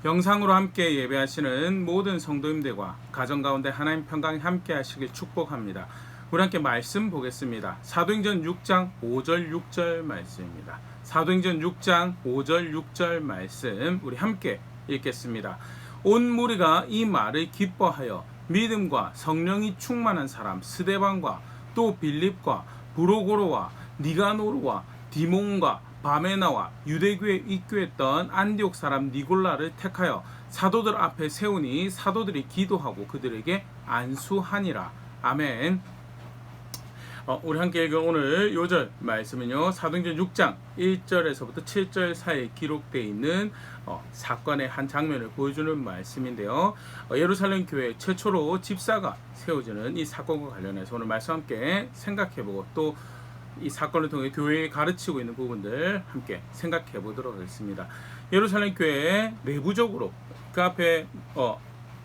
영상으로 함께 예배하시는 모든 성도님들과 가정 가운데 하나님 평강이 함께 하시길 축복합니다. 우리 함께 말씀 보겠습니다. 사도행전 6장 5절 6절 말씀입니다. 사도행전 6장 5절 6절 말씀 우리 함께 읽겠습니다. 온 무리가 이 말을 기뻐하여 믿음과 성령이 충만한 사람 스데반과 또 빌립과 브로고로와 니가노르와 디몬과 바메나와 유대교에 입교했던 안디옥 사람 니골라를 택하여 사도들 앞에 세우니 사도들이 기도하고 그들에게 안수하니라. 아멘. 우리 함께 읽은 오늘 요절 말씀은요, 사도행전 6장 1절에서부터 7절 사이에 기록되어 있는 사건의 한 장면을 보여주는 말씀인데요. 예루살렘 교회 최초로 집사가 세워지는 이 사건과 관련해서 오늘 말씀 함께 생각해보고 또 이 사건을 통해 교회에 가르치고 있는 부분들 함께 생각해 보도록 하겠습니다. 예루살렘 교회 내부적으로 그 앞에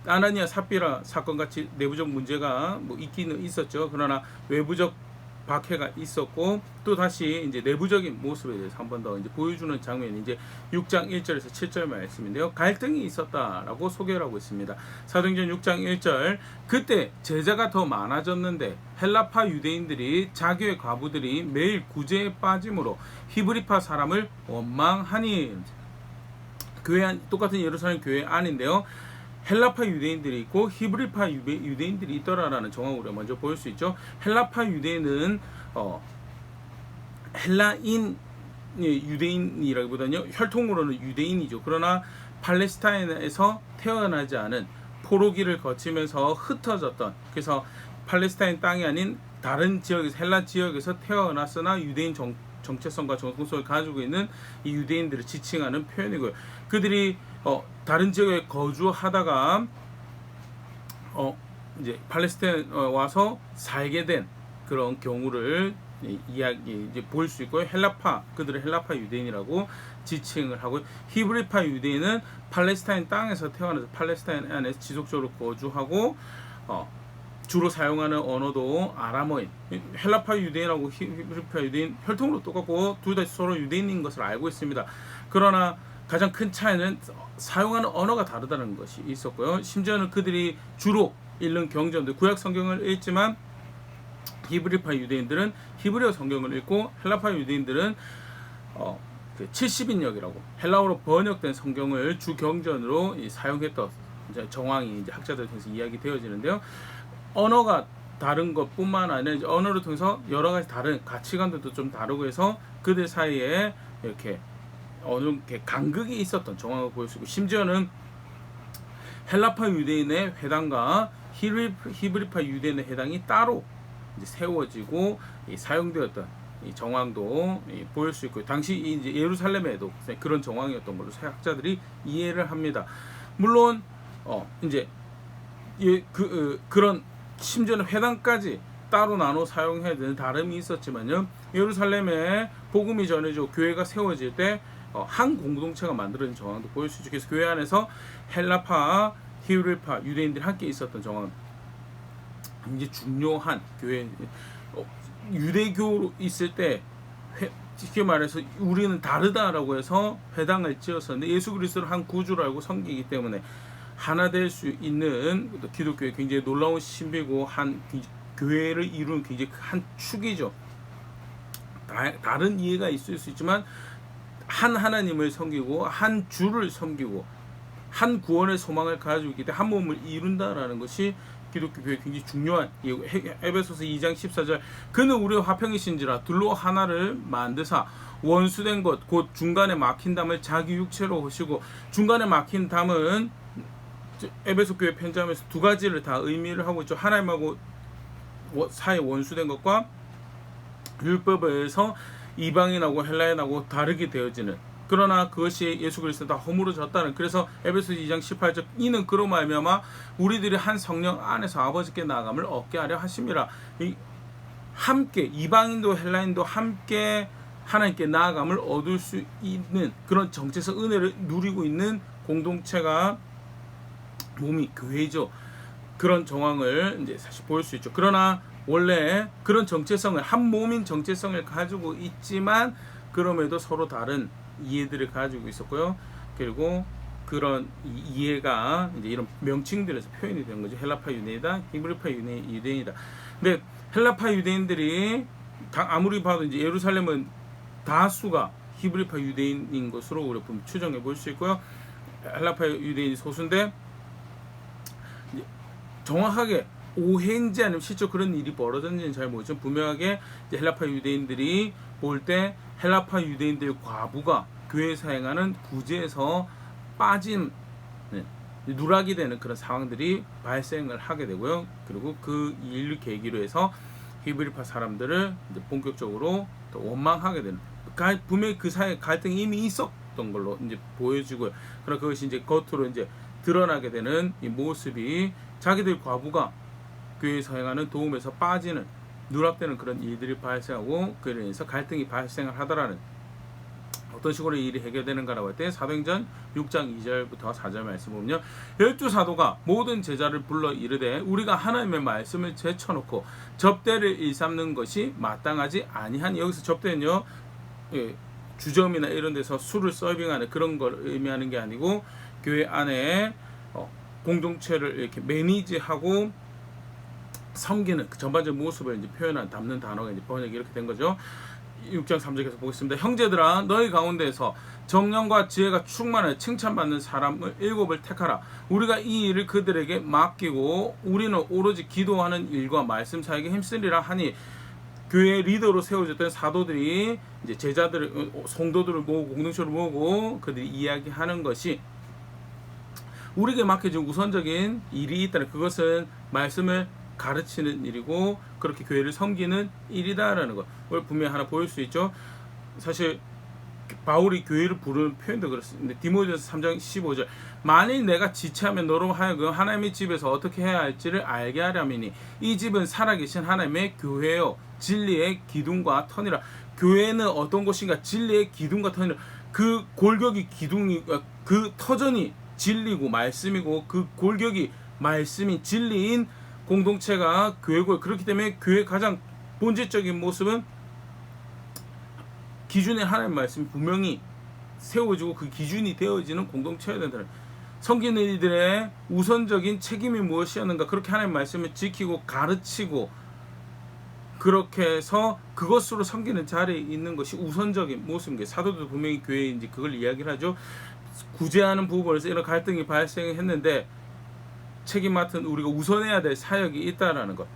아나니아 삽비라 사건 같이 내부적 문제가 있기는 있었죠. 그러나 외부적 박해가 있었고 또 다시 이제 내부적인 모습에 대해서 한 번 더 이제 보여주는 장면이 이제 6장 1절에서 7절 말씀인데요. 갈등이 있었다라고 소개를 하고 있습니다. 사도행전 6장 1절 그때 제자가 더 많아졌는데 헬라파 유대인들이 자기의 과부들이 매일 구제에 빠짐으로 히브리파 사람을 원망하니 교회 안, 똑같은 예루살렘 교회 안인데요. 헬라파 유대인들이 있고 히브리파 유대인들이 있더라라는 정황을 우리가 먼저 볼 수 있죠. 헬라파 유대인은 헬라인 유대인이라기보다는요 혈통으로는 유대인이죠. 그러나 팔레스타인에서 태어나지 않은 포로기를 거치면서 흩어졌던, 그래서 팔레스타인 땅이 아닌 다른 지역에서 헬라 지역에서 태어났으나 유대인 정체성과 정통성을 가지고 있는 이 유대인들을 지칭하는 표현이고요. 그들이 다른 지역에 거주하다가 이제 팔레스타인에 와서 살게 된 그런 경우를 이제 볼 수 있고요. 그들을 헬라파 유대인이라고 지칭을 하고, 히브리파 유대인은 팔레스타인 땅에서 태어나서 팔레스타인 안에서 지속적으로 거주하고 주로 사용하는 언어도 아람어인. 헬라파 유대인하고 히브리파 유대인 혈통으로 똑같고 둘 다 서로 유대인인 것을 알고 있습니다. 그러나 가장 큰 차이는 사용하는 언어가 다르다는 것이 있었고요. 심지어는 그들이 주로 읽는 경전들, 구약 성경을 읽지만 히브리파 유대인들은 히브리어 성경을 읽고 헬라파 유대인들은 70인역이라고 헬라어로 번역된 성경을 주 경전으로 사용했던 정황이 이제 학자들 통해서 이야기되어지는데요. 언어가 다른 것뿐만 아니라 언어를 통해서 여러 가지 다른 가치관들도 좀 다르고 해서 그들 사이에 이렇게 어느 게 간극이 있었던 정황을 보일 수 있고, 심지어는 헬라파 유대인의 회당과 히브리파 유대인의 회당이 따로 이제 세워지고 사용되었던 이 정황도 보일 수 있고, 당시 이제 예루살렘에도 그런 정황이었던 걸로 학자들이 이해를 합니다. 물론 이제 그런 심지어는 회당까지 따로 나눠 사용해야 되는 다름이 있었지만요, 예루살렘에 복음이 전해지고 교회가 세워질 때 한 공동체가 만들어진 정황도 보일 수 있죠. 그래서 교회 안에서 헬라파, 히브리파 유대인들이 함께 있었던 정황, 이제 중요한 교회, 유대교로 있을 때 쉽게 말해서 우리는 다르다라고 해서 회당을 지었었는데 예수 그리스도를 한 구주로 알고 섬기기 때문에 하나 될 수 있는 기독교의 굉장히 놀라운 신비고 한 교회를 이루는 굉장히 한 축이죠. 다른 이해가 있을 수 있지만 한 하나님을 섬기고 한 주를 섬기고 한 구원의 소망을 가지고 있기 때문에 한 몸을 이룬다라는 것이 기독교 교회의 굉장히 중요한 이유고, 에베소서 2장 14절 그는 우리의 화평이신지라 둘로 하나를 만드사 원수된 것 곧 중간에 막힌 담을 자기 육체로 하시고, 중간에 막힌 담은 에베소 교회 편지하면서 두 가지를 다 의미를 하고 있죠. 하나님하고 사이 원수된 것과 율법에서 이방인하고 헬라인하고 다르게 되어지는, 그러나 그것이 예수 그리스도 다 허물어졌다는, 그래서 에베소 2장 18절 이는 그로 말미암아 우리들이 한 성령 안에서 아버지께 나아감을 얻게 하려 하심이라. 함께 이방인도 헬라인도 함께 하나님께 나아감을 얻을 수 있는 그런 정체성, 은혜를 누리고 있는 공동체가 몸이 교회죠. 그런 정황을 이제 사실 보일 수 있죠. 그러나 원래 그런 정체성을, 한 몸인 정체성을 가지고 있지만 그럼에도 서로 다른 이해들을 가지고 있었고요. 그리고 그런 이해가 이제 이런 명칭들에서 표현이 되는 거죠. 헬라파 유대인이다, 히브리파 유대인이다. 근데 헬라파 유대인들이 아무리 봐도 이제 예루살렘은 다수가 히브리파 유대인인 것으로 우리가 추정해 볼 수 있고요. 헬라파 유대인이 소수인데 정확하게 오해인지 아니면 실제 그런 일이 벌어졌는지는 잘 모르지만 분명하게 헬라파 유대인들이 볼 때 헬라파 유대인들 과부가 교회 사행하는 구제에서 빠진 누락이 되는 그런 상황들이 발생을 하게 되고요. 그리고 그 일을 계기로 해서 히브리파 사람들을 이제 본격적으로 또 원망하게 되는, 분명히 그 사이에 갈등이 이미 있었던 걸로 이제 보여지고요. 그러나 그것이 이제 겉으로 이제 드러나게 되는 이 모습이 자기들 과부가 교회 사행하는 도움에서 빠지는, 누락되는 그런 일들이 발생하고 그래서 갈등이 발생을 하더라는, 어떤 식으로 이 일이 해결되는가라고 할 때 사도행전 6장 2절부터 4절 말씀 보면요, 12사도가 모든 제자를 불러 이르되 우리가 하나님의 말씀을 제쳐놓고 접대를 일삼는 것이 마땅하지 아니하니, 여기서 접대는요, 주점이나 이런 데서 술을 서빙하는 그런 걸 의미하는 게 아니고 교회 안에 공동체를 이렇게 매니지하고 섬기는 그 전반적인 모습을 이제 담는 단어가 이제 번역이 이렇게 된 거죠. 6장 3절 계속 보겠습니다. 형제들아, 너희 가운데에서 정령과 지혜가 충만하여 칭찬받는 사람을 7을 택하라. 우리가 이 일을 그들에게 맡기고 우리는 오로지 기도하는 일과 말씀 사역에 힘쓰리라 하니, 교회 리더로 세워졌던 사도들이 이제 제자들을, 성도들을 모으고 공동체를 모으고 그들이 이야기하는 것이 우리에게 맡겨진 우선적인 일이 있다는, 그것은 말씀을 가르치는 일이고 그렇게 교회를 섬기는 일이다라는 걸 분명히 하나 보일 수 있죠. 사실 바울이 교회를 부르는 표현도 그렇습니다. 디모데전서 3장 15절, 만일 내가 지체하면 너로 하여금 하나님의 집에서 어떻게 해야 할지를 알게 하려니니 이 집은 살아계신 하나님의 교회요 진리의 기둥과 터니라. 교회는 어떤 곳인가? 진리의 기둥과 터니라. 그 골격이 기둥이, 그 터전이 진리고 말씀이고 그 골격이 말씀인 진리인 공동체가 교회고, 그렇기 때문에 교회의 가장 본질적인 모습은 기준의 하나님의 말씀이 분명히 세워지고 그 기준이 되어지는 공동체여야 된다는, 섬기는 이들의 우선적인 책임이 무엇이었는가, 그렇게 하나님의 말씀을 지키고 가르치고 그렇게 해서 그것으로 섬기는 자리에 있는 것이 우선적인 모습인 게, 사도도 분명히 교회에 이제 그걸 이야기를 하죠. 구제하는 부분에서 이런 갈등이 발생했는데 책임 맡은 우리가 우선해야 될 사역이 있다라는 것,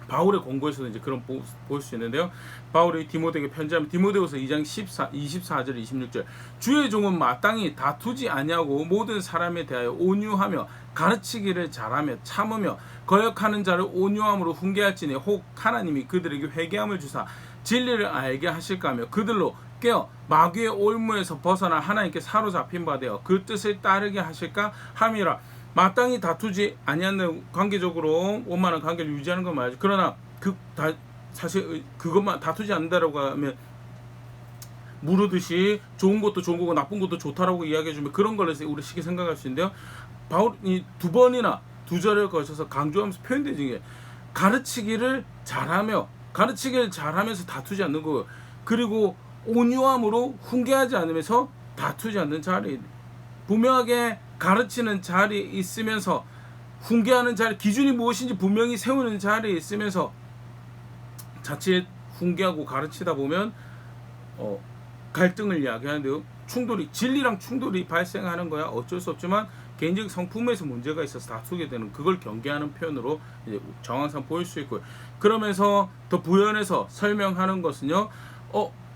바울의 공고에서도 이제 그런 볼 수 있는데요. 바울이 디모데에게 편지하면 디모데후서 2장 24절 26절, 주의 종은 마땅히 다투지 아니하고 모든 사람에 대하여 온유하며 가르치기를 잘하며 참으며 거역하는 자를 온유함으로 훈계할지니 혹 하나님이 그들에게 회개함을 주사 진리를 알게 하실까 하며 그들로 깨어 마귀의 올무에서 벗어나 하나님께 사로잡힌 바 되어 그 뜻을 따르게 하실까 함이라. 마땅히 다투지 아니하는, 관계적으로 원만한 관계를 유지하는 건 말이죠. 그러나 사실 그것만 다투지 않는다라고 하면 무르듯이 좋은 것도 좋은 거고 나쁜 것도 좋다라고 이야기해주면 그런 걸 우리 쉽게 생각할 수 있는데요. 바울이 2번이나 2절을 거쳐서 강조하면서 표현되는 게 가르치기를 잘하면서 다투지 않는 거, 그리고 온유함으로 훈계하지 않으면서 다투지 않는 자리, 분명하게 가르치는 자리에 있으면서 훈계하는 자리, 기준이 무엇인지 분명히 세우는 자리에 있으면서 자칫 훈계하고 가르치다 보면 갈등을 이야기하는데요. 진리랑 충돌이 발생하는 거야 어쩔 수 없지만 개인적 성품에서 문제가 있어서 다투게 되는, 그걸 경계하는 표현으로 이제 정황상 보일 수 있고요. 그러면서 더 부연해서 설명하는 것은요,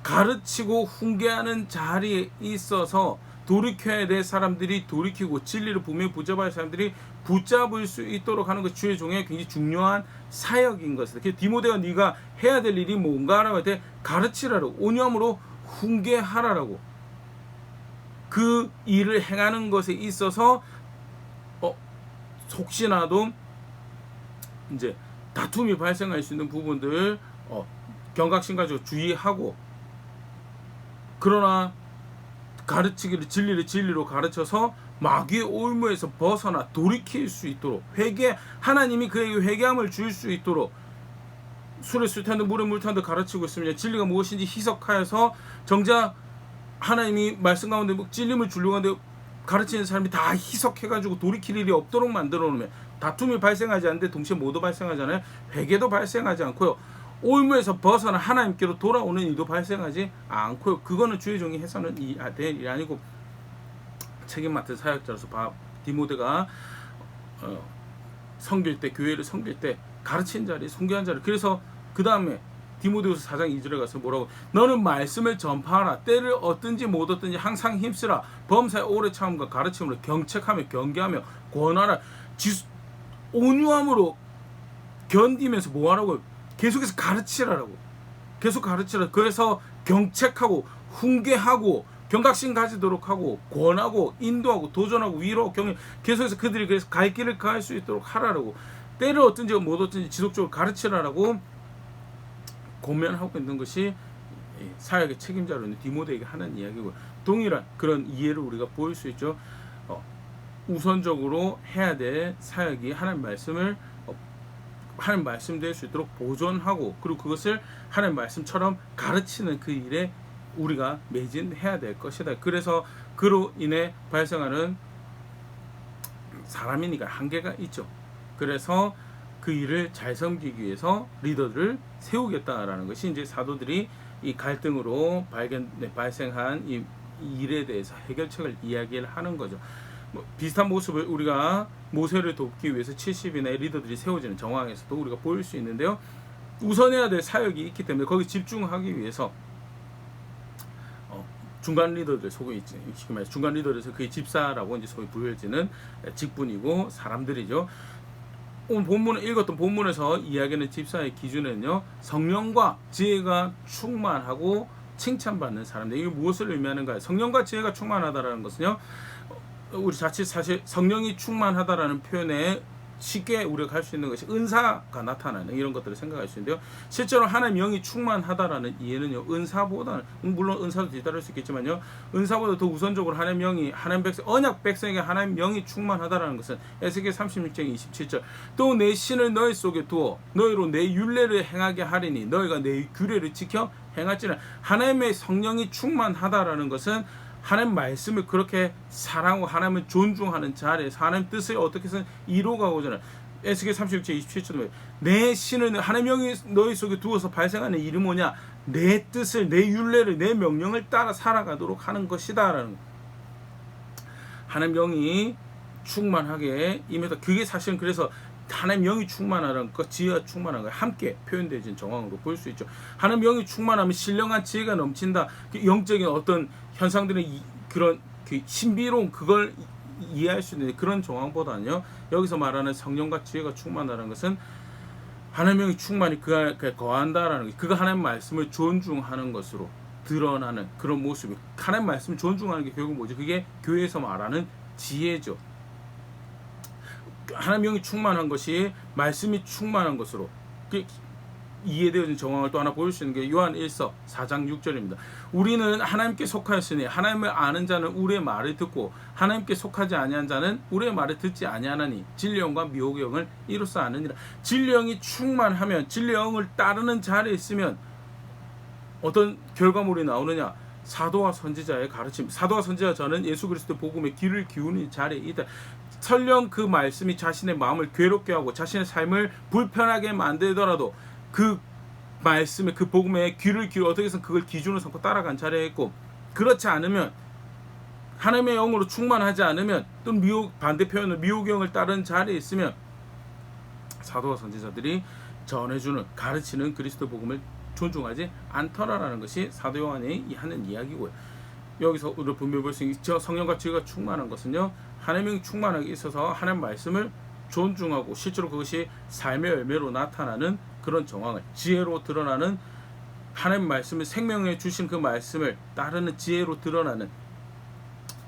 가르치고 훈계하는 자리에 있어서 돌이켜야 될 사람들이 돌이키고 진리를 분명히 붙잡아야 할 사람들이 붙잡을 수 있도록 하는 것이 주의 종의 굉장히 중요한 사역인 것이다. 그래서 디모데가 네가 해야 될 일이 뭔가라고 할 때 가르치라고, 온유함으로 훈계하라라고, 그 일을 행하는 것에 있어서 혹시나도 이제 다툼이 발생할 수 있는 부분들 경각심가지고 주의하고, 그러나 가르치기를 진리를 진리로 가르쳐서 마귀의 올무에서 벗어나 돌이킬 수 있도록, 하나님이 그에게 회개함을 줄 수 있도록 술에 술 탄 듯 물에 물 탄 듯 가르치고 있으면 진리가 무엇인지 희석하여서 정작 하나님이 말씀 가운데 진림을 주려고 하는데 가르치는 사람이 다 희석해가지고 돌이킬 일이 없도록 만들어 놓으면 다툼이 발생하지 않는데 동시에 모두 발생하잖아요. 회개도 발생하지 않고요. 올무에서 벗어나 하나님께로 돌아오는 일도 발생하지 않고요. 그거는 주의 종이 해서는 될 일이 아니고 책임 맡은 사역자로서 디모데가 섬길 때, 교회를 섬길 때 가르친 자리, 순교한 자리. 그래서 그 다음에 디모데후서 4장 2절에 가서 뭐라고, 너는 말씀을 전파하라. 때를 얻든지 못 얻든지 항상 힘쓰라. 범사의 오래 참음과 가르침으로 경책하며 경계하며 권하라. 온유함으로 견디면서 뭐하라고? 계속해서 가르치라라고. 계속 가르치라. 그래서 경책하고 훈계하고 경각심 가지도록 하고 권하고 인도하고 도전하고 위로하고 격려, 계속해서 그들이 그래서 갈 길을 가할 수 있도록 하라라고. 때를 얻든지 못 얻든지 지속적으로 가르치라라고 고면하고 있는 것이 사역의 책임자로 있는 디모데에게 하는 이야기고, 동일한 그런 이해를 우리가 보일 수 있죠. 우선적으로 해야 될 사역이 하나님 말씀을 하나님 말씀될 수 있도록 보존하고, 그리고 그것을 하나님 말씀처럼 가르치는 그 일에 우리가 매진해야 될 것이다. 그래서 그로 인해 발생하는 사람이니까 한계가 있죠. 그래서 그 일을 잘 섬기기 위해서 리더들을 세우겠다라는 것이 이제 사도들이 이 갈등으로 발생한 이 일에 대해서 해결책을 이야기를 하는 거죠. 비슷한 모습을 우리가 모세를 돕기 위해서 70인의 리더들이 세워지는 정황에서도 우리가 보일 수 있는데요. 우선해야 될 사역이 있기 때문에 거기 집중하기 위해서 중간 리더들, 소위 중간 리더들에서 그의 집사라고 이제 소위 부여지는 직분이고 사람들이죠. 오늘 본문을 읽었던 본문에서 이야기하는 집사의 기준은요, 성령과 지혜가 충만하고 칭찬받는 사람들. 이게 무엇을 의미하는가요? 성령과 지혜가 충만하다라는 것은요, 우리 자칫 사실 성령이 충만하다라는 표현에 쉽게 우리가 할 수 있는 것이 은사가 나타나는 이런 것들을 생각할 수 있는데요. 실제로 하나님 영이 충만하다라는 이해는요, 은사보다는, 물론 은사도 뒤따를 수 있겠지만요, 은사보다 더 우선적으로 하나님 영이, 하나님 백성, 언약 백성에게 하나님 영이 충만하다라는 것은 에스겔 36장 27절, 또 내 신을 너희 속에 두어 너희로 내 율례를 행하게 하리니 너희가 내 규례를 지켜 행할지라. 하나님의 성령이 충만하다라는 것은 하나님 말씀을 그렇게 사랑하고 하나님을 존중하는 자리에서 하나님 뜻을 어떻게 해서 이루어가고자 하는, 에스겔 36장 27절에 내 신을, 하나님 영이 너희 속에 두어서 발생하는 일이 뭐냐, 내 뜻을, 내 율례를, 내 명령을 따라 살아가도록 하는 것이다 라는, 하나님 영이 충만하게 임해서, 그게 사실은 그래서 하나님 영이 충만하라는 것, 지혜가 충만한 것 함께 표현되어진 정황으로 볼 수 있죠. 하나님 영이 충만하면 신령한 지혜가 넘친다. 영적인 어떤 현상들의 그런 그 신비로운 그걸 이해할 수 있는 그런 정황보다는요, 여기서 말하는 성령과 지혜가 충만하다는 것은 하나님 영이 충만히 그가 거한다라는 것, 그가 하나님 말씀을 존중하는 것으로 드러나는 그런 모습이, 하나님 말씀을 존중하는 게 결국 뭐죠? 그게 교회에서 말하는 지혜죠. 하나님 영이 충만한 것이 말씀이 충만한 것으로 이해되어진 정황을 또 하나 보일 수 있는 게 요한 1서 4장 6절입니다. 우리는 하나님께 속하였으니 하나님을 아는 자는 우리의 말을 듣고 하나님께 속하지 아니한 자는 우리의 말을 듣지 아니하나니 진리 영과 미혹의 영을 이로써 아느니라. 진리 영이 충만하면, 진리 영을 따르는 자리에 있으면 어떤 결과물이 나오느냐? 사도와 선지자의 가르침. 사도와 선지자, 저는 예수 그리스도 복음에 귀를 기울이는 자리에 있다. 설령 그 말씀이 자신의 마음을 괴롭게 하고 자신의 삶을 불편하게 만들더라도 그 말씀에, 그 복음에 귀를 기울여 어떻게 해서 그걸 기준으로 삼고 따라간 자리에 있고, 그렇지 않으면, 하나님의 영으로 충만하지 않으면, 또 반대 표현으로 미혹의 영을 따르는 자리에 있으면 사도와 선지자들이 전해주는, 가르치는 그리스도 복음을 존중하지 않더라라는 것이 사도 요한이 하는 이야기고요. 여기서 우리가 분명히 볼 수 있는 저 성령과 지혜가 충만한 것은요, 하나님이 충만하게 있어서 하나님 말씀을 존중하고 실제로 그것이 삶의 열매로 나타나는 그런 정황을, 지혜로 드러나는, 하나님 말씀을 생명해 주신 그 말씀을 따르는 지혜로 드러나는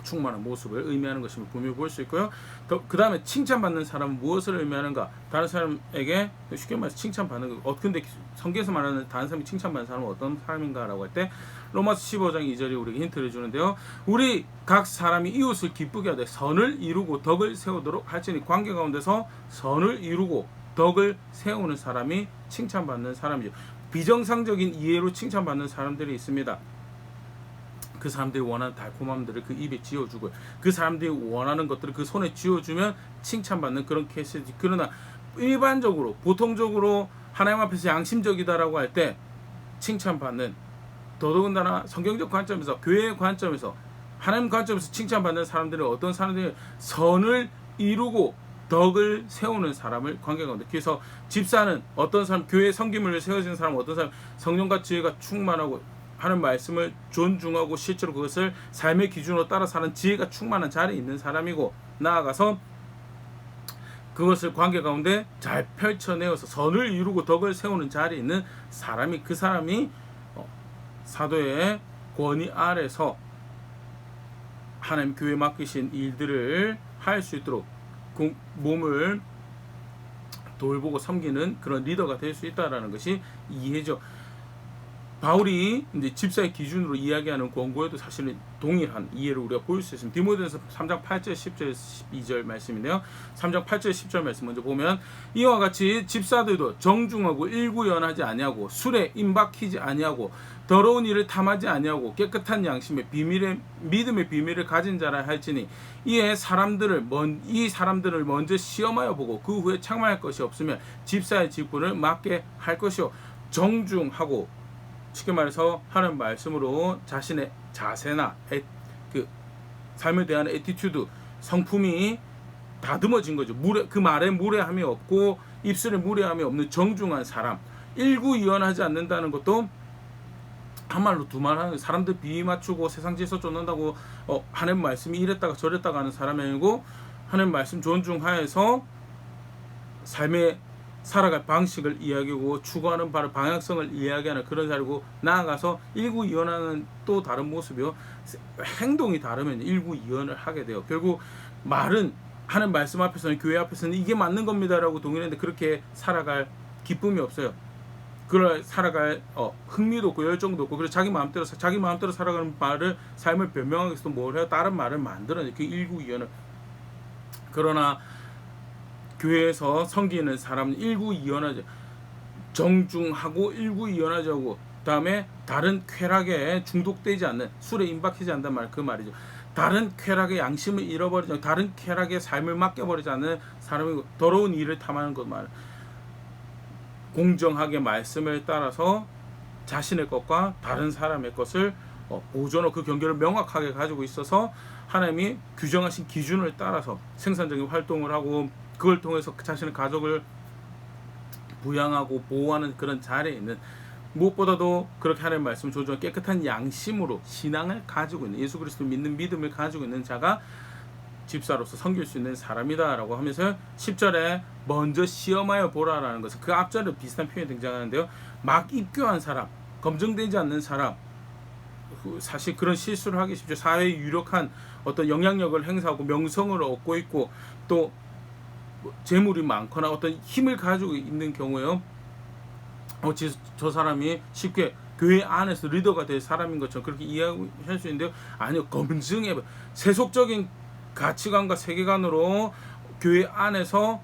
충만한 모습을 의미하는 것임을 분명히 볼 수 있고요. 그 다음에 칭찬받는 사람은 무엇을 의미하는가? 다른 사람에게 쉽게 말해서 칭찬받는 것. 근데 성경에서 말하는 다른 사람이 칭찬받는 사람은 어떤 사람인가라고 할 때 로마서 15장 2절이 우리에게 힌트를 주는데요. 우리 각 사람이 이웃을 기쁘게 하되 선을 이루고 덕을 세우도록 할지니, 관계 가운데서 선을 이루고 덕을 세우는 사람이 칭찬받는 사람이죠. 비정상적인 이해로 칭찬받는 사람들이 있습니다. 그 사람들이 원하는 달콤함들을 그 입에 쥐어주고, 그 사람들이 원하는 것들을 그 손에 쥐어주면 칭찬받는 그런 케이스지. 그러나 일반적으로 보통적으로 하나님 앞에서 양심적이다라고 할 때 칭찬받는, 더더군다나 성경적 관점에서, 교회의 관점에서, 하나님 관점에서 칭찬받는 사람들은 어떤 사람들이 선을 이루고 덕을 세우는 사람을 관계 가운데. 그래서 집사는 어떤 사람, 교회 섬김을 세워진 사람, 어떤 사람 성령과 지혜가 충만하고 하는 말씀을 존중하고 실제로 그것을 삶의 기준으로 따라 사는 지혜가 충만한 자리에 있는 사람이고, 나아가서 그것을 관계 가운데 잘 펼쳐내어서 선을 이루고 덕을 세우는 자리에 있는 사람이, 그 사람이 사도의 권위 아래서 하나님 교회에 맡기신 일들을 할 수 있도록 몸을 돌보고 섬기는 그런 리더가 될 수 있다라는 것이 이해죠. 바울이 이제 집사의 기준으로 이야기하는 권고에도 사실은 동일한 이해를 우리가 볼 수 있습니다. 디모데전서 3장 8절 10절 12절 말씀인데요. 3장 8절 10절 말씀 먼저 보면, 이와 같이 집사들도 정중하고 일구연하지 아니하고 술에 임박히지 아니하고 더러운 일을 탐하지 아니하고 깨끗한 양심의 비밀의 믿음의 비밀을 가진 자라 할지니, 이 사람들을 먼저 시험하여 보고 그 후에 책망할 것이 없으면 집사의 직분을 맡게 할 것이요, 정중하고, 쉽게 말해서 하는 말씀으로 자신의 자세나 그 삶에 대한 애티튜드, 성품이 다듬어진 거죠. 그 말에 무례함이 없고 입술에 무례함이 없는 정중한 사람. 일구이연하지 않는다는 것도 한 말로 두 말 하는, 사람들 비위 맞추고 세상 질서 쫓는다고 하는 말씀이 이랬다가 저랬다가 하는 사람이 아니고, 하는 말씀 존중하여서 삶의 살아갈 방식을 이야기하고 추구하는 바를 방향성을 이야기하는 그런 자리고, 나아가서 일구이연하는 또 다른 모습이요, 행동이 다르면 일구이연을 하게 돼요. 결국 말은 하는 말씀 앞에서는, 교회 앞에서는 이게 맞는 겁니다라고 동의했는데 그렇게 살아갈 기쁨이 없어요. 그걸 살아갈 흥미도 없고 열정도 없고, 그래서 자기 마음대로 살아가는 말을, 삶을 변명하기 위해서 뭘 해요? 다른 말을 만들어내요. 그 일구이연을. 그러나 교회에서 섬기는 사람은 일구이연하죠. 정중하고 일구이연하지 않고, 다음에 다른 쾌락에 중독되지 않는, 술에 임박하지 않는단 말, 그 말이죠. 다른 쾌락의 양심을 잃어버리지 않고 다른 쾌락의 삶을 맡겨버리지 않는 사람이고, 더러운 일을 탐하는 것 말, 공정하게 말씀을 따라서 자신의 것과 다른 사람의 것을 보존하고 그 경계를 명확하게 가지고 있어서 하나님이 규정하신 기준을 따라서 생산적인 활동을 하고, 그걸 통해서 자신의 가족을 부양하고 보호하는 그런 자리에 있는, 무엇보다도 그렇게 하나님의 말씀을 존중하고 깨끗한 양심으로 신앙을 가지고 있는, 예수 그리스도 믿는 믿음을 가지고 있는 자가 집사로서 섬길 수 있는 사람이다 라고 하면서 10절에 먼저 시험하여 보라라는 것은, 그 앞절에 비슷한 표현이 등장하는데요, 막 입교한 사람, 검증되지 않는 사람, 사실 그런 실수를 하기 쉽죠. 사회에 유력한 어떤 영향력을 행사하고 명성을 얻고 있고 또 재물이 많거나 어떤 힘을 가지고 있는 경우에요, 저 사람이 쉽게 교회 안에서 리더가 될 사람인 것처럼 그렇게 이해할 수 있는데요, 아니요, 검증해 세속적인 가치관과 세계관으로 교회 안에서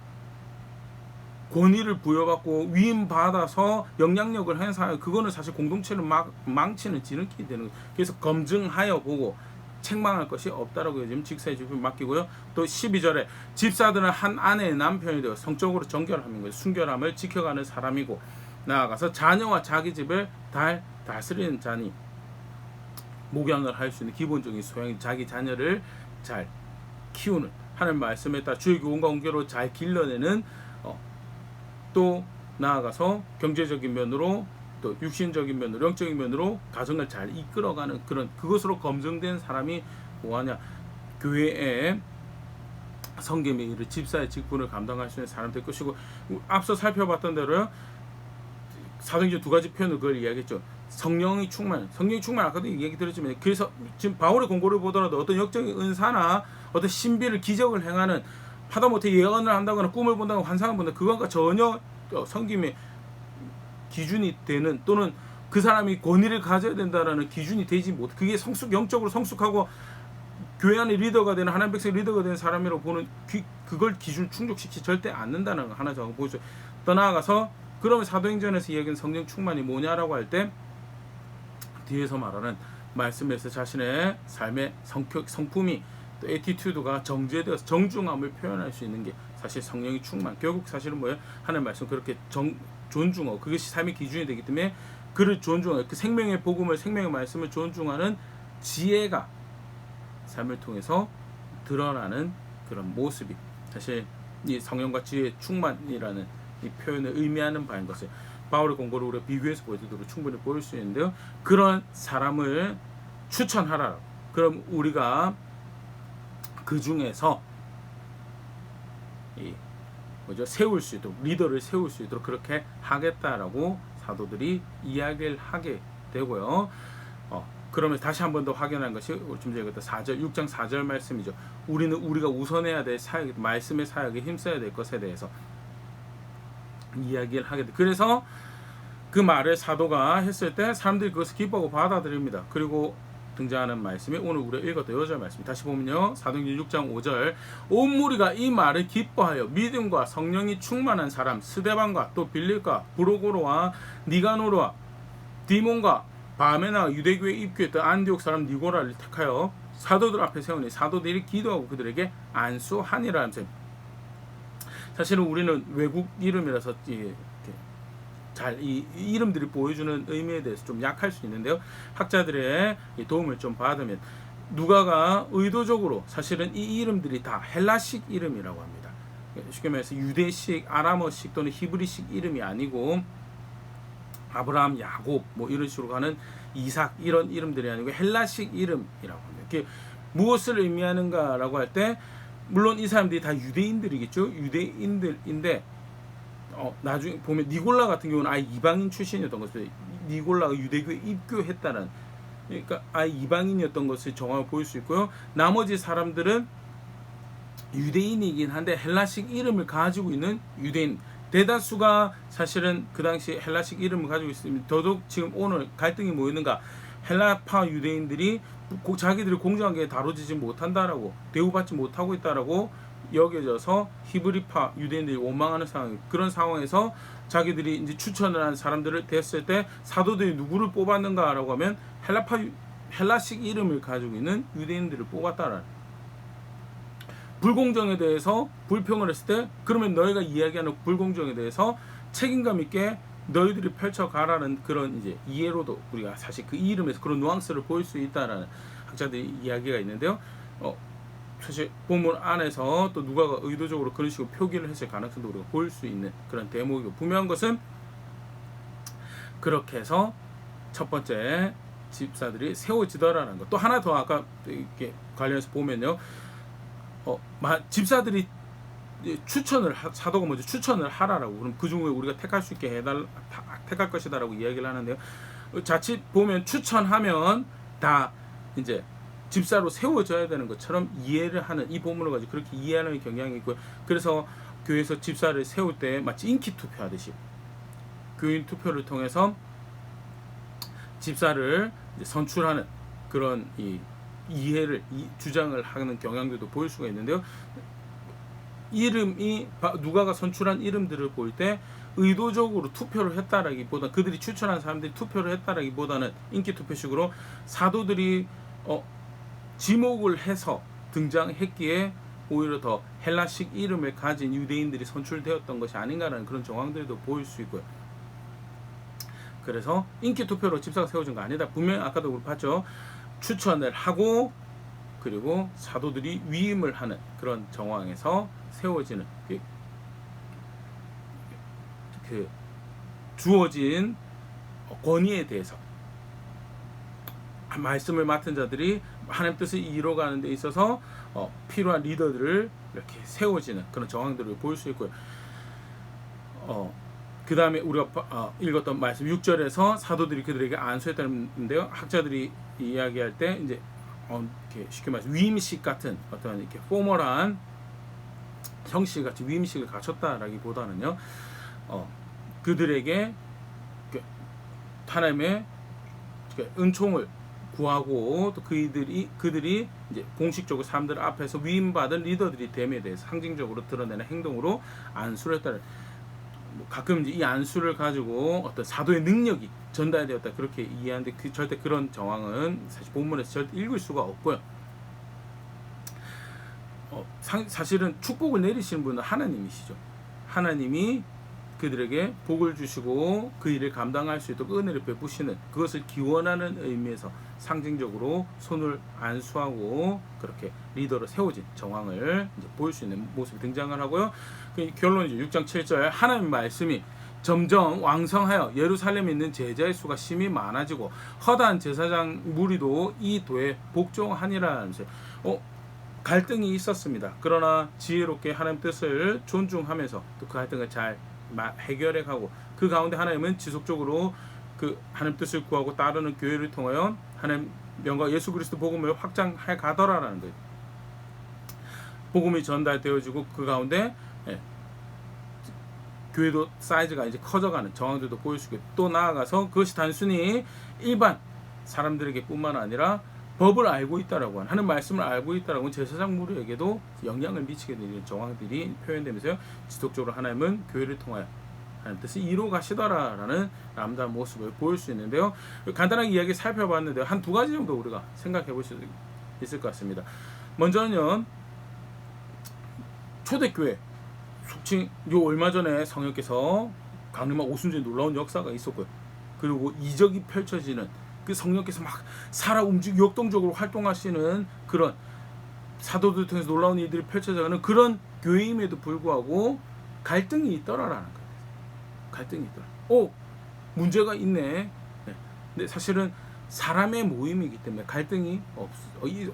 권위를 부여받고 위임받아서 영향력을 행사하여, 그거는 사실 공동체를 망치는 지름길이 되는 거예요. 그래서 검증하여 보고 책망할 것이 없다라고 지금 직사의 직분을 맡기고요. 또 12절에 집사들은 한 아내의 남편이 되어 성적으로 정결함인 거예요. 순결함을 지켜가는 사람이고, 나아가서 자녀와 자기 집을 다스리는 자니, 목양을 할 수 있는 기본적인 소양이 자기 자녀를 잘 키우는, 하는 말씀에 따라 주의 교훈과 온교로 잘 길러내는, 또 나아가서 경제적인 면으로 또 육신적인 면으로 영적인 면으로 가정을 잘 이끌어가는 그런, 그것으로 검증된 사람이 뭐하냐, 교회에 섬김의 일을, 집사의 직분을 감당할 수 있는 사람 될 것이고, 앞서 살펴봤던 대로요, 사도행전 두 가지 표현을 그걸 이야기했죠. 성령이 충만 아까도 얘기 드렸지만, 그래서 지금 바울의 공고를 보더라도 어떤 역적인 은사나 어떤 신비를, 기적을 행하는, 하다못해 예언을 한다거나 꿈을 본다거나 환상을 본다, 그것과 전혀 섬김의 기준이 되는, 또는 그 사람이 권위를 가져야 된다라는 기준이 되지 못, 그게 영적으로 성숙하고 교회 안의 리더가 되는, 하나님 백성 리더가 되는 사람이라고 보는, 그걸 기준 충족시키지 절대 않는다는 거 하나 저거 보죠. 더 나아가서 그러면 사도행전에서 이야기하는 성령 충만이 뭐냐라고 할 때, 뒤에서 말하는 말씀에서 자신의 삶의 성품이 또 에티튜드가 정제되어서 정중함을 표현할 수 있는 게 사실 성령이 충만. 결국 사실은 뭐예요? 하나님 말씀 그렇게 존중하고 그것이 삶의 기준이 되기 때문에 그를 존중하고 그 생명의 복음을 생명의 말씀을 존중하는 지혜가 삶을 통해서 드러나는 그런 모습이 사실 이 성령과 지혜의 충만이라는 이 표현을 의미하는 바인 것을 바울의 공고를 우리가 비교해서 보여드리도 충분히 보일 수 있는데요. 그런 사람을 추천하라. 그럼 우리가 그 중에서 세울 수 있도록 리더를 세울 수 있도록 그렇게 하겠다라고 사도들이 이야기를 하게 되고요. 그러면 다시 한 번 더 확인한 것이 좀 전에 6장 4절 말씀이죠. 우리가 우선해야 될 사역, 말씀의 사역에 힘써야 될 것에 대해서 이야기를 하게 돼. 그래서 그 말을 사도가 했을 때 사람들이 그것을 기뻐하고 받아들입니다. 그리고 등장하는 말씀이 오늘 우리가 읽었던 5절 말씀. 다시 보면요. 사도행전 6장 5절. 온 무리가 이 말을 기뻐하여 믿음과 성령이 충만한 사람 스데반과 또 빌립과 브로고로와 니가노르와 디몬과 바메나 유대교에 입교했던 안디옥 사람 니고라를 택하여 사도들 앞에 세우니 사도들이 기도하고 그들에게 안수하니라 하면서 사실은 우리는 외국 이름이라서 잘 이 이름들이 보여주는 의미에 대해서 좀 약할 수 있는데요. 학자들의 도움을 좀 받으면 누가가 의도적으로 사실은 이 이름들이 다 헬라식 이름이라고 합니다. 쉽게 말해서 유대식, 아람어식 또는 히브리식 이름이 아니고 아브라함, 야곱 뭐 이런 식으로 가는 이삭 이런 이름들이 아니고 헬라식 이름이라고 합니다. 이게 무엇을 의미하는가라고 할 때 물론 이 사람들이 다 유대인들이겠죠. 유대인들인데 나중에 보면 니골라 같은 경우는 아예 이방인 출신이었던 것을 니골라가 유대교에 입교했다는 그러니까 아예 이방인이었던 것을 정확히 보일 수 있고요. 나머지 사람들은 유대인이긴 한데 헬라식 이름을 가지고 있는 유대인 대다수가 사실은 그 당시 헬라식 이름을 가지고 있습니다. 더더욱 지금 오늘 갈등이 뭐 있는가 헬라파 유대인들이 자기들이 공정하게 다뤄지지 못한다라고 대우받지 못하고 있다라고 여겨져서 히브리파 유대인들이 원망하는 상황 그런 상황에서 자기들이 이제 추천을 한 사람들을 됐을 때 사도들이 누구를 뽑았는가라고 하면 헬라식 이름을 가지고 있는 유대인들을 뽑았다라는 불공정에 대해서 불평을 했을 때 그러면 너희가 이야기하는 불공정에 대해서 책임감 있게 너희들이 펼쳐가라는 그런 이제 이해로도 우리가 사실 그 이름에서 그런 누앙스를 보일 수 있다라는 학자들의 이야기가 있는데요. 사실 본문 안에서 또 누가가 의도적으로 그런 식으로 표기를 했을 가능성도 우리가 볼 수 있는 그런 대목이고 분명한 것은 그렇게 해서 첫 번째 집사들이 세워지더라는 것. 또 하나 더 아까 이렇게 관련해서 보면요. 집사들이 추천을 사도가 먼저 추천을 하라라고 그럼 그 중에 우리가 택할 수 있게 택할 것이다라고 이야기를 하는데요. 자칫 보면 추천하면 다 이제 집사로 세워져야 되는 것처럼 이해를 하는 이 본문을 가지고 그렇게 이해하는 경향이 있고요. 그래서 교회에서 집사를 세울 때 마치 인기 투표하듯이 교인 투표를 통해서 집사를 선출하는 그런 이해를 주장을 하는 경향들도 보일 수가 있는데요. 이름이 누가가 선출한 이름들을 볼 때 의도적으로 투표를 했다라기보다 그들이 추천한 사람들이 투표를 했다라기보다는 인기 투표식으로 사도들이 지목을 해서 등장했기에 오히려 더 헬라식 이름을 가진 유대인들이 선출되었던 것이 아닌가라는 그런 정황들도 보일 수 있고요. 그래서 인기 투표로 집사가 세워진 거 아니다. 분명히 아까도 우리 봤죠. 추천을 하고 그리고 사도들이 위임을 하는 그런 정황에서 세워지는 그 주어진 권위에 대해서 말씀을 맡은 자들이 하나님 뜻을 이뤄가는 데 있어서 필요한 리더들을 이렇게 세워지는 그런 정황들을 볼 수 있고요. 그 다음에 우리가 읽었던 말씀 6절에서 사도들이 그들에게 안수했다는데요. 학자들이 이야기할 때 이제 이렇게 쉽게 말해서 위임식 같은 어떤 이렇게 포멀한 형식 같이 위임식을 갖췄다라기보다는요. 그들에게 하나님의 은총을 구하고 또 그들이 이제 공식적으로 사람들 앞에서 위임받은 리더들이 됨에 대해서 상징적으로 드러내는 행동으로 안수를 했다는 가끔 이 안수를 가지고 어떤 사도의 능력이 전달되었다 그렇게 이해하는데 절대 그런 정황은 사실 본문에서 절대 읽을 수가 없고요. 사실은 축복을 내리시는 분은 하나님이시죠. 하나님이 그들에게 복을 주시고 그 일을 감당할 수 있도록 은혜를 베푸시는, 그것을 기원하는 의미에서 상징적으로 손을 안수하고 그렇게 리더로 세워진 정황을 이제 보일 수 있는 모습이 등장을 하고요. 결론이죠. 6장 7절 하나님 말씀이 점점 왕성하여 예루살렘에 있는 제자의 수가 심히 많아지고 허다한 제사장 무리도 이 도에 복종하니라. 갈등이 있었습니다. 그러나 지혜롭게 하나님 뜻을 존중하면서 또 그 갈등을 잘 해결해 가고, 그 가운데 하나님은 지속적으로 그 하나님 뜻을 구하고 따르는 교회를 통하여 하나님 명과 예수 그리스도 복음을 확장해 가더라라는 거예요. 복음이 전달되어지고 그 가운데 교회도 사이즈가 이제 커져가는 정황들도 보일 수 있고, 또 나아가서 그것이 단순히 일반 사람들에게 뿐만 아니라 법을 알고 있다라고 하는 말씀을 알고 있다라고 하는 제사장 무리에게도 영향을 미치게 되는 정황들이 표현되면서요, 지속적으로 하나님은 교회를 통하여 하나님 뜻을 이루어 가시더라라는 아름다운 모습을 보일 수 있는데요. 간단하게 이야기 살펴봤는데요, 한 두 가지 정도 우리가 생각해 볼 수 있을 것 같습니다. 먼저는 초대교회, 속칭 요 얼마 전에 성령께서 강림한 오순절 놀라운 역사가 있었고요. 그리고 이적이 펼쳐지는 그 성령께서 막 살아 움직이고 역동적으로 활동하시는 그런 사도들 통해서 놀라운 일들이 펼쳐져가는 그런 교회임에도 불구하고 갈등이 있더라라는 거예요. 갈등이 있더라. 문제가 있네. 근데 사실은 사람의 모임이기 때문에 갈등이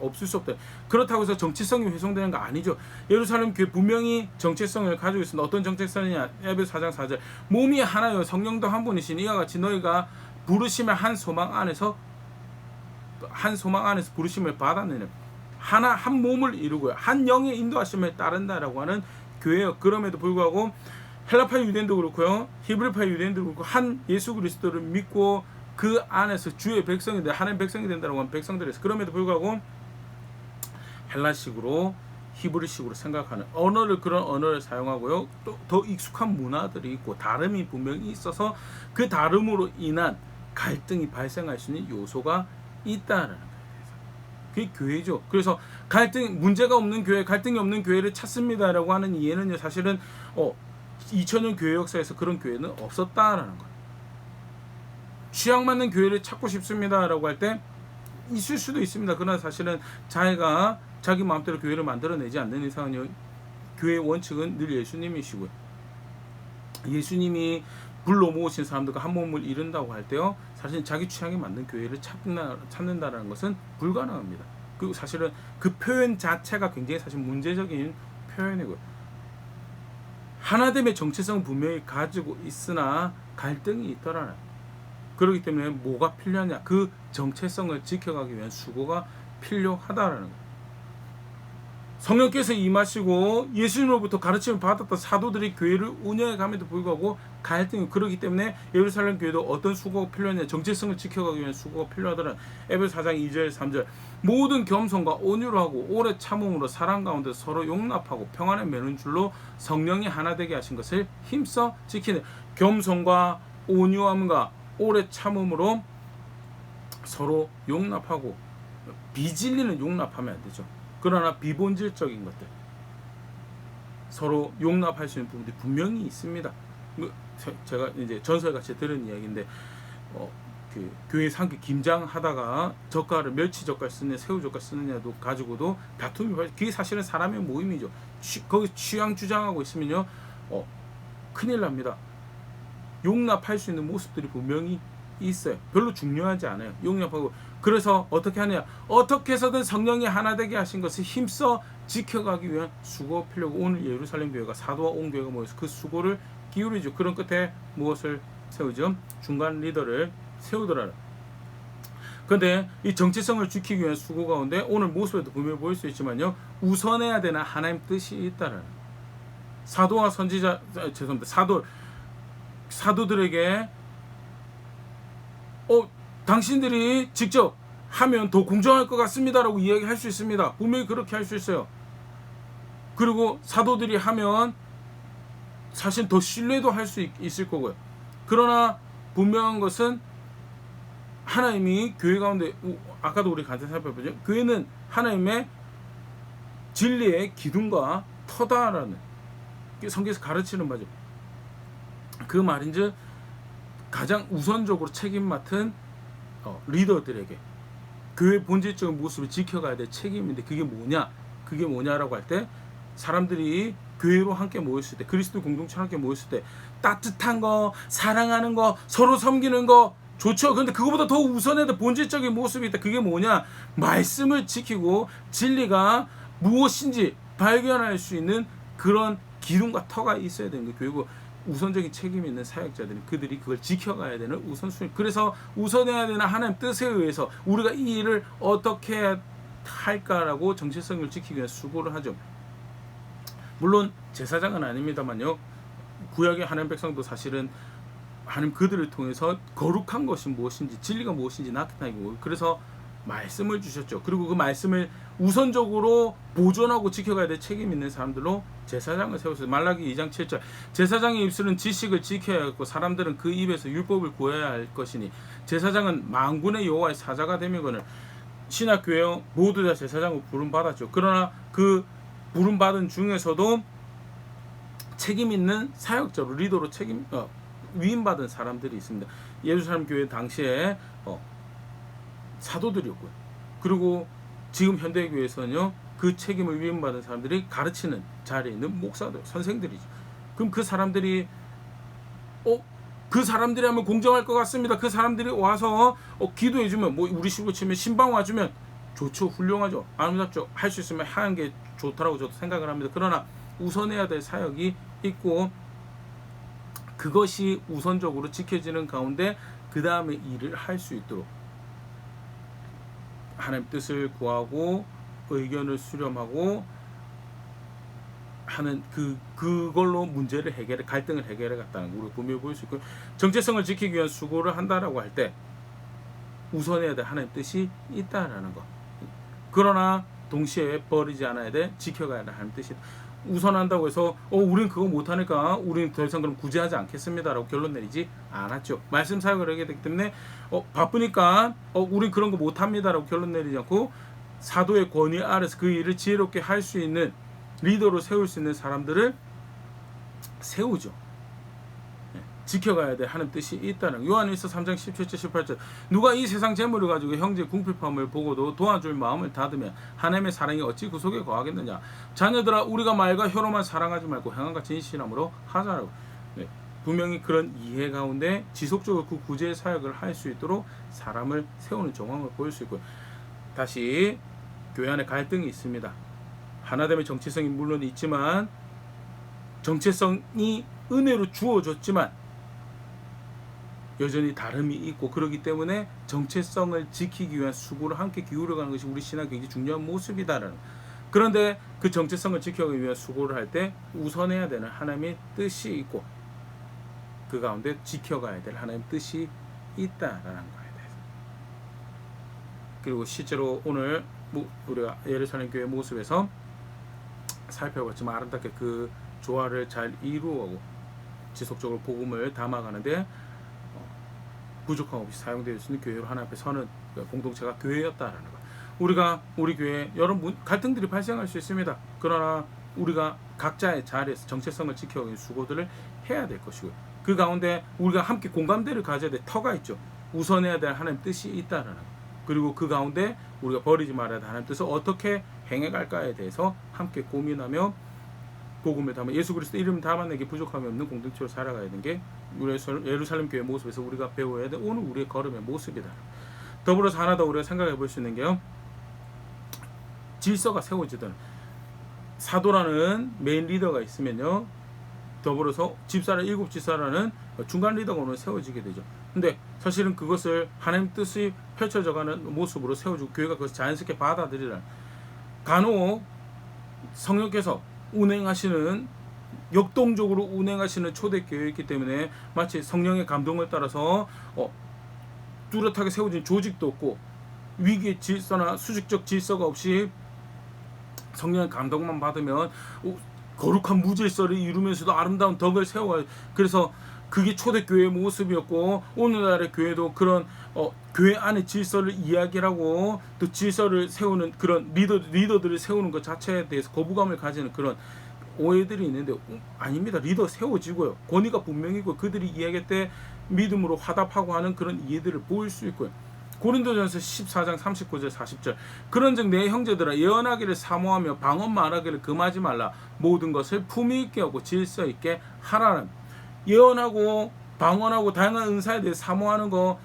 없을 수 없다. 그렇다고 해서 정체성이 훼손되는 거 아니죠. 예루살렘 교회 분명히 정체성을 가지고 있습니다. 어떤 정체성이냐? 에베소 4장 4절 몸이 하나요 성령도 한 분이시니 이와 같이 너희가 부르심의 한 소망 안에서 부르심을 받았느냐. 한 몸을 이루고요, 한 영의 인도하심을 따른다라고 하는 교회요. 그럼에도 불구하고 헬라파 유대인도 그렇고요, 히브리파 유대인도 그렇고 한 예수 그리스도를 믿고 그 안에서 주의 백성이 돼 하나님 백성이 된다라고 하는 백성들에서, 그럼에도 불구하고 헬라식으로 히브리식으로 생각하는 그런 언어를 사용하고요, 또 더 익숙한 문화들이 있고 다름이 분명히 있어서 그 다름으로 인한 갈등이 발생할 수 있는 요소가 있다라는 거예요. 그게 교회죠. 그래서 문제가 없는 교회, 갈등이 없는 교회를 찾습니다라고 하는 이해는요, 사실은 2000년 교회 역사에서 그런 교회는 없었다라는 거예요. 취향 맞는 교회를 찾고 싶습니다라고 할 때 있을 수도 있습니다. 그러나 사실은 자기가 자기 마음대로 교회를 만들어내지 않는 이상은요, 교회의 원칙은 늘 예수님이시고요, 예수님이 불러 모으신 사람들과 한 몸을 이룬다고 할 때요, 사실 자기 취향에 맞는 교회를 찾는다라는 것은 불가능합니다. 그리고 사실은 그 표현 자체가 굉장히 사실 문제적인 표현이고요. 하나됨의 정체성은 분명히 가지고 있으나 갈등이 있더라는, 그렇기 때문에 뭐가 필요하냐? 그 정체성을 지켜가기 위한 수고가 필요하다라는 거예요. 성령께서 임하시고 예수님으로부터 가르침을 받았던 사도들이 교회를 운영해 감에도 불구하고 갈등이, 그렇기 때문에 예루살렘 교회도 어떤 수고가 필요하냐? 정체성을 지켜가기 위한 수고가 필요하더라. 에베소 4장 2절 3절 모든 겸손과 온유로 하고 오래 참음으로 사랑 가운데 서로 용납하고 평안에 매는 줄로 성령이 하나 되게 하신 것을 힘써 지키는. 겸손과 온유함과 오래 참음으로 서로 용납하고, 비진리는 용납하면 안 되죠. 그러나 비본질적인 것들, 서로 용납할 수 있는 부분들이 분명히 있습니다. 제가 이제 전설같이 들은 이야기인데, 그 교회 상기 김장하다가 젓갈을 멸치 젓갈 쓰느냐 새우 젓갈 쓰느냐도 가지고도 다툼이 그게 사실은 사람의 모임이죠. 거기 취향 주장하고 있으면요, 큰일 납니다. 용납할 수 있는 모습들이 분명히 있어요. 별로 중요하지 않아요. 용납하고. 그래서 어떻게 하느냐? 어떻게 해서든 성령이 하나 되게 하신 것을 힘써 지켜가기 위한 수고가 필요하고, 오늘 예루살렘 교회가 사도와 온 교회가 모여서 그 수고를 기울이죠. 그런 끝에 무엇을 세우죠? 중간 리더를 세우더라. 그런데 이 정체성을 지키기 위한 수고 가운데 오늘 모습에도 분명히 보일 수 있지만요, 우선해야 되는 하나님 뜻이 있다라는, 사도와 선지자, 사도들에게 당신들이 직접 하면 더 공정할 것 같습니다라고 이야기할 수 있습니다. 분명히 그렇게 할 수 있어요. 그리고 사도들이 하면 사실 더 신뢰도 할 수 있을 거고요. 그러나 분명한 것은 하나님이 교회 가운데, 아까도 우리 간단히 살펴보죠. 교회는 하나님의 진리의 기둥과 터다라는 성경에서 가르치는 바죠. 그 말인즉 가장 우선적으로 책임 맡은 리더들에게 교회 본질적인 모습을 지켜가야 될 책임인데, 그게 뭐냐라고 할 때, 사람들이 교회로 함께 모였을 때, 그리스도 공동체로 함께 모였을 때 따뜻한 거, 사랑하는 거, 서로 섬기는 거 좋죠. 그런데 그거보다 더 우선해야 될 본질적인 모습이 있다. 그게 뭐냐? 말씀을 지키고 진리가 무엇인지 발견할 수 있는 그런 기둥과 터가 있어야 되는 게 교회고, 우선적인 책임이 있는 사역자들은 그들이 그걸 지켜가야 되는 우선순위. 그래서 우선해야 되는 하나님 뜻에 의해서 우리가 이 일을 어떻게 할까라고 정체성을 지키기 위해 수고를 하죠. 물론 제사장은 아닙니다만요, 구약의 하나님 백성도 사실은 하나님 그들을 통해서 거룩한 것이 무엇인지, 진리가 무엇인지 나타나고, 그래서 말씀을 주셨죠. 그리고 그 말씀을 우선적으로 보존하고 지켜가야 될 책임 있는 사람들로 제사장을 세웠어요. 말라기 2장 7절, 제사장의 입술은 지식을 지켜야겠고 사람들은 그 입에서 율법을 구해야 할 것이니 제사장은 만군의 여호와의 사자가 되면거늘. 신학교회 모두 다 제사장으로 부름받았죠. 그러나 그 부름받은 중에서도 책임 있는 사역자로, 리더로 위임받은 사람들이 있습니다. 예루살렘 교회 당시에 사도들이었고요. 그리고 지금 현대교회에서는요, 그 책임을 위임받은 사람들이 가르치는 자리에 있는 목사들, 선생들이죠. 그럼 그 사람들이 하면 공정할 것 같습니다. 그 사람들이 와서 기도해주면, 뭐 우리 식으로 치면 신방 와주면 좋죠, 훌륭하죠, 아름답죠. 할 수 있으면 하는 게 좋다라고 저도 생각을 합니다. 그러나 우선해야 될 사역이 있고, 그것이 우선적으로 지켜지는 가운데 그 다음에 일을 할 수 있도록 하나님 뜻을 구하고 의견을 수렴하고 하는 그걸로 문제를 갈등을 해결해 갔다는 걸 우리가 분명히 볼 수 있고, 정체성을 지키기 위한 수고를 한다라고 할 때 우선해야 될 하나님 뜻이 있다라는 것. 그러나 동시에 버리지 않아야 돼, 지켜가야 될 하나님 뜻이. 우선한다고 해서 우린 그거 못하니까 우린 더 이상 그럼 구제하지 않겠습니다라고 결론 내리지 않았죠. 말씀 사역을 하게 되기 때문에 바쁘니까 우린 그런 거 못합니다라고 결론 내리지 않고, 사도의 권위 아래서 그 일을 지혜롭게 할 수 있는 리더로 세울 수 있는 사람들을 세우죠. 지켜가야 될 하는 뜻이 있다는. 요한일서 3장 17절 18절, 누가 이 세상 재물을 가지고 형제 궁핍함을 보고도 도와줄 마음을 닫으면 하나님의 사랑이 어찌 그 속에 거하겠느냐. 자녀들아, 우리가 말과 혀로만 사랑하지 말고 행함과 진실함으로 하자라고. 분명히 그런 이해 가운데 지속적으로 그 구제의 사역을 할 수 있도록 사람을 세우는 정황을 보일 수 있고요. 다시 교회 안에 갈등이 있습니다. 하나됨의 정체성이 물론 있지만, 정체성이 은혜로 주어졌지만 여전히 다름이 있고, 그렇기 때문에 정체성을 지키기 위한 수고를 함께 기울여가는 것이 우리 신학의 굉장히 중요한 모습이다라는. 그런데 그 정체성을 지켜가기 위한 수고를 할 때 우선해야 되는 하나님의 뜻이 있고, 그 가운데 지켜가야 될 하나님의 뜻이 있다라는 거에 대해서. 그리고 실제로 오늘 우리가 예루살렘 교회 모습에서 살펴봤지만, 아름답게 그 조화를 잘 이루어가고 지속적으로 복음을 담아가는데 부족함 없이 사용되어 있는 교회로 하나님 앞에 서는 공동체가 교회였다라는 거. 우리 교회 여러 갈등들이 발생할 수 있습니다. 그러나 우리가 각자의 자리에서 정체성을 지켜가기 위한 수고들을 해야 될 것이고요. 그 가운데 우리가 함께 공감대를 가져야 될 터가 있죠. 우선해야 될 하나님 뜻이 있다라는 거. 그리고 그 가운데 우리가 버리지 말아야 될 하나님 뜻을 어떻게 행해갈까에 대해서 함께 고민하며 복음을 담아 예수 그리스도 이름 담아내기 부족함이 없는 공동체로 살아가야 되는 게 예루살렘 교회 모습에서 우리가 배워야 될 오늘 우리의 걸음의 모습이다. 더불어서 하나 더 우리가 생각해 볼 수 있는 게요, 질서가 세워지던 사도라는 메인 리더가 있으면요, 더불어서 일곱 집사라는 중간 리더가 오늘 세워지게 되죠. 근데 사실은 그것을 하나님 뜻이 펼쳐져가는 모습으로 세워주고 교회가 그것을 자연스럽게 받아들이라. 간혹 성령께서 운행하시는, 역동적으로 운행하시는 초대교회이기 때문에 마치 성령의 감동을 따라서 뚜렷하게 세워진 조직도 없고 위기의 질서나 수직적 질서가 없이 성령의 감동만 받으면 거룩한 무질서를 이루면서도 아름다운 덕을 세워가지고, 그래서 그게 초대교회의 모습이었고, 오늘날의 교회도 그런 교회 안의 질서를 이야기하고 또 질서를 세우는 그런 리더들을 세우는 것 자체에 대해서 거부감을 가지는 그런 오해들이 있는데, 아닙니다. 리더 세워지고요, 권위가 분명히고, 그들이 이야기할 때 믿음으로 화답하고 하는 그런 이해들을 보일 수 있고요. 고린도전서 14장 39절 40절, 그런즉 내 형제들아 예언하기를 사모하며 방언 말하기를 금하지 말라. 모든 것을 품위 있게 하고 질서 있게 하라는. 예언하고 방언하고 다양한 은사에 대해 사모하는 거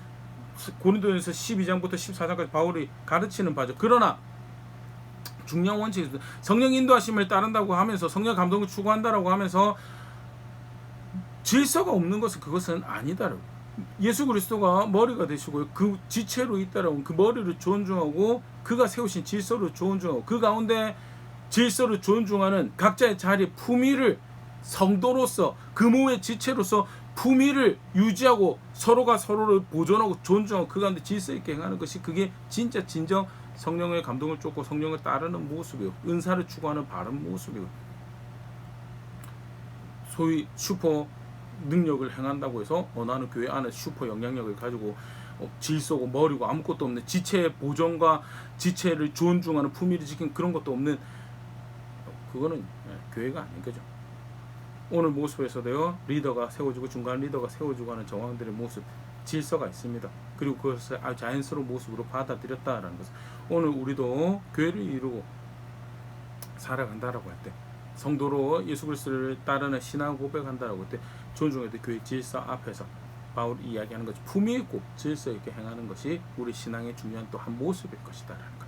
고린도전서 12장부터 14장까지 바울이 가르치는 바죠. 그러나 중요한 원칙은 성령 인도하심을 따른다고 하면서 성령 감동을 추구한다라고 하면서 질서가 없는 것은 그것은 아니다라고. 예수 그리스도가 머리가 되시고 그 지체로 있다라고, 그 머리를 존중하고 그가 세우신 질서를 존중하고 그 가운데 질서를 존중하는 각자의 자리에 품위를, 성도로서 그 몸의 지체로서 품위를 유지하고 서로가 서로를 보존하고 존중하고 그 가운데 질서 있게 행하는 것이, 그게 진짜 진정 성령의 감동을 쫓고 성령을 따르는 모습이고 은사를 추구하는 바른 모습이고, 소위 슈퍼 능력을 행한다고 해서 나는 교회 안에 슈퍼 영향력을 가지고 질서고 머리고 아무것도 없는, 지체의 보존과 지체를 존중하는 품위를 지키는 그런 것도 없는, 그거는 교회가 아닌 거죠. 오늘 모습에서도요, 리더가 세워지고 중간 리더가 세워지고 하는 정황들의 모습, 질서가 있습니다. 그리고 그것을 아주 자연스러운 모습으로 받아들였다라는 것은, 오늘 우리도 교회를 이루고 살아간다라고 할 때, 성도로 예수 그리스도를 따르는 신앙 고백한다라고 할 때 존중해도 교회 질서 앞에서 바울이 이야기하는 것이 품위 있고 질서 있게 행하는 것이 우리 신앙의 중요한 또 한 모습일 것이다라는 것,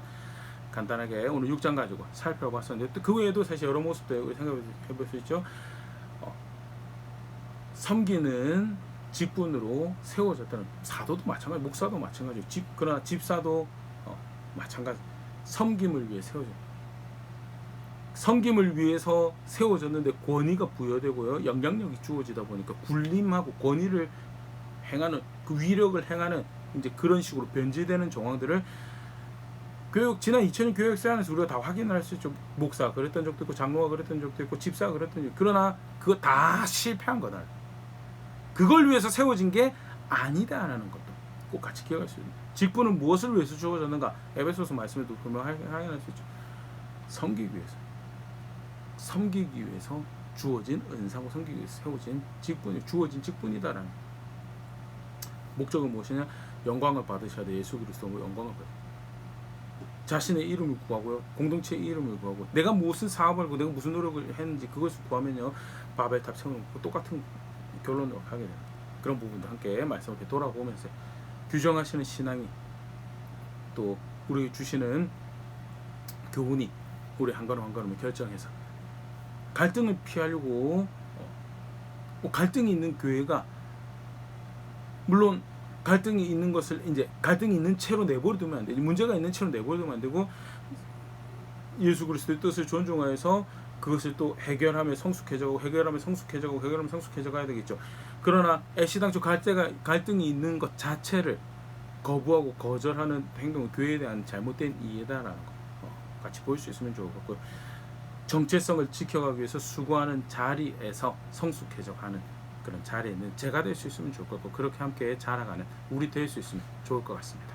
간단하게 오늘 6장 가지고 살펴봤었는데, 또 그 외에도 사실 여러 모습들 생각해 볼 수 있죠. 섬기는 직분으로 세워졌다는, 사도도 마찬가지, 목사도 마찬가지, 그러나 집사도 마찬가지, 섬김을 위해 섬김을 위해서 세워졌는데 권위가 부여되고요, 영향력이 주어지다 보니까 군림하고 권위를 행하는, 그 위력을 행하는 이제 그런 식으로 변질되는 정황들을 지난 2000년 교육 시간에서 우리가 다 확인을 할 수 있죠. 목사가 그랬던 적도 있고 장로가 그랬던 적도 있고 집사가 그랬던 적도 있고, 그러나 그거 다 실패한 거다. 그걸 위해서 세워진 게 아니다라는 것도 꼭 같이 기억할 수 있습니다. 직분은 무엇을 위해서 주어졌는가? 에베소서 말씀에도 분명히 확인할 수 있죠. 섬기기 위해서 주어진 은사고, 섬기기 위해서 세워진 직분이, 주어진 직분이다라는 목적은 무엇이냐? 영광을 받으셔야 돼. 예수 그리스도로 영광을 받으셔야 돼. 자신의 이름을 구하고요, 공동체의 이름을 구하고, 내가 무슨 사업을 하고 내가 무슨 노력을 했는지 그것을 구하면요, 바벨탑 세우는 거 똑같은 결론으로 가게 됩니다. 그런 부분도 함께 말씀을 돌아보면서 규정하시는 신앙이, 또 우리 주시는 교훈이 우리 한 걸음 한 걸음을 결정해서 갈등을 피하려고, 갈등이 있는 교회가, 물론 갈등이 있는 것을 이제 갈등이 있는 채로 내버려두면 안 돼. 문제가 있는 채로 내버려두면 안 되고, 예수 그리스도의 뜻을 존중하여서 그것을 또 해결하며 성숙해져가고, 해결하며 성숙해져가야 되겠죠. 그러나 애시당초 갈등이 있는 것 자체를 거부하고 거절하는 행동은 교회에 대한 잘못된 이해다라는 거 같이 볼 수 있으면 좋을 것 같고요. 정체성을 지켜가기 위해서 수고하는 자리에서 성숙해져가는 그런 자리에는 제가 될 수 있으면 좋을 것 같고, 그렇게 함께 자라가는 우리 될 수 있으면 좋을 것 같습니다.